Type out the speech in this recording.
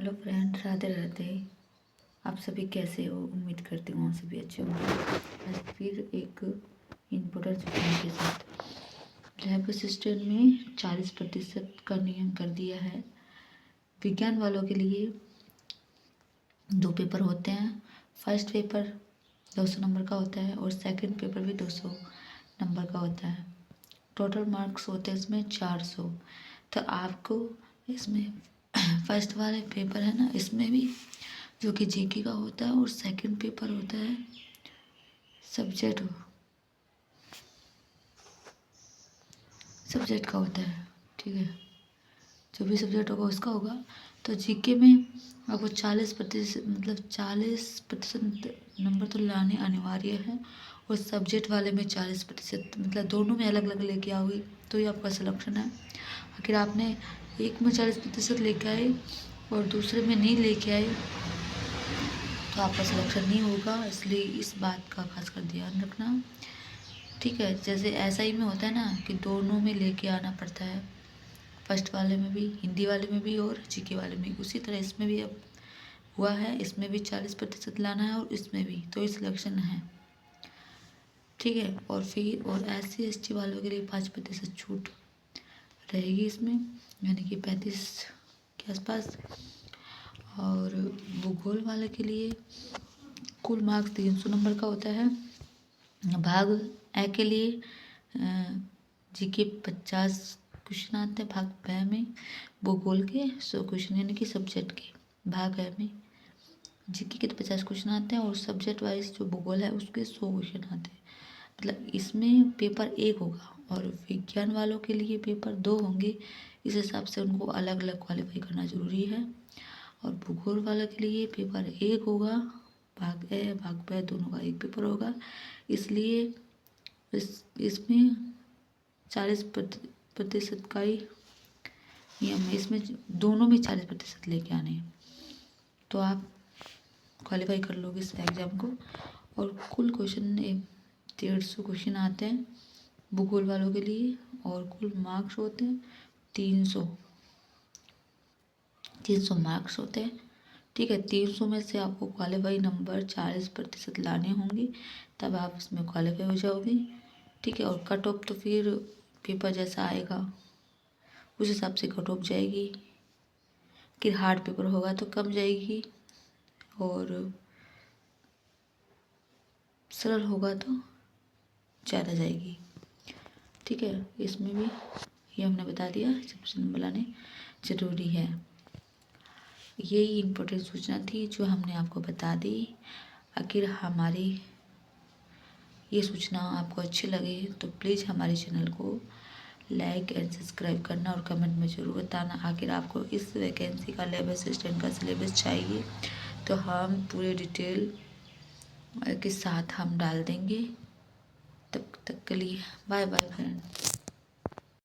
Hello friend, Radhe Radhe. आप सभी कैसे हो? उम्मीद करती हूँ सभी अच्छे होंगे। आज फिर एक इम्पोर्टेंट सूचना के साथ लैब असिस्टेंट में 40% का नियम कर दिया है। विज्ञान वालों के लिए 2 पेपर होते हैं। फर्स्ट पेपर 200 नंबर का होता है और सेकंड पेपर भी 200 नंबर का होता है। टोटल मार्क्स होते हैं इसमें 400। तो आपको इसमें फर्स्ट वाले पेपर है ना, इसमें भी जो कि जीके का होता है और सेकंड पेपर होता है सब्जेक्ट का होता है। ठीक है, जो भी सब्जेक्ट होगा उसका होगा। तो जीके में आपको 40% मतलब 40% नंबर तो लाने अनिवार्य है और सब्जेक्ट वाले में 40% मतलब दोनों में अलग अलग लेके आओगे तो ये आपका सिलेक्शन है। अगर आपने एक में 40% लेके आए और दूसरे में नहीं लेके आए तो आपका सिलेक्शन नहीं होगा, इसलिए इस बात का खासकर ध्यान रखना। ठीक है, जैसे SI में होता है ना कि दोनों में लेके आना पड़ता है, फर्स्ट वाले में भी, हिंदी वाले में भी और जीके वाले में, उसी तरह इसमें भी अब हुआ है। इसमें भी 40% लाना है और इसमें भी, तो ये सिलेक्शन है। ठीक है, और फिर और SC ST वालों के लिए 5% छूट रहेगी इसमें, यानी कि 35 के आसपास। और भूगोल वाले के लिए कुल मार्क्स 300 नंबर का होता है। भाग ए के लिए जीके 50 क्वेश्चन आते हैं, भाग ब में भूगोल के 100 क्वेश्चन, यानी कि सब्जेक्ट के। भाग ए में जीके के तो 50 क्वेश्चन आते हैं और सब्जेक्ट वाइज जो भूगोल है उसके 100 क्वेश्चन आते हैं। मतलब इसमें पेपर 1 होगा और विज्ञान वालों के लिए पेपर 2 होंगे। इस हिसाब से उनको अलग अलग क्वालिफाई करना ज़रूरी है। और भूगोल वालों के लिए पेपर 1 होगा, भाग ए भाग ब दोनों का एक पेपर होगा। इसलिए इसमें 40% का ही नियम है। इसमें दोनों में 40% लेके आने हैं तो आप क्वालिफाई कर लोगे इस एग्ज़ाम को। और कुल क्वेश्चन 150 क्वेश्चन आते हैं भूगोल वालों के लिए और कुल मार्क्स होते हैं 300 मार्क्स होते हैं। ठीक है, 300 में से आपको क्वालिफाई नंबर 40% लाने होंगे, तब आप इसमें क्वालिफाई हो जाओगे। ठीक है, और कट ऑफ तो फिर पेपर जैसा आएगा उस हिसाब से कट ऑफ जाएगी। कि हार्ड पेपर होगा तो कम जाएगी और सरल होगा तो ज़्यादा जाएगी। ठीक है, इसमें भी ये हमने बता दिया, सबसे नंबर लाने ज़रूरी है। यही इम्पोर्टेंट सूचना थी जो हमने आपको बता दी। अगर हमारी ये सूचना आपको अच्छी लगे तो प्लीज़ हमारे चैनल को लाइक एंड सब्सक्राइब करना और कमेंट में ज़रूर बताना। आखिर आपको इस वैकेंसी का लैब असिस्टेंट का सिलेबस चाहिए तो हम पूरे डिटेल के साथ हम डाल देंगे। तब तक के लिए बाय बाय फ्रेंड।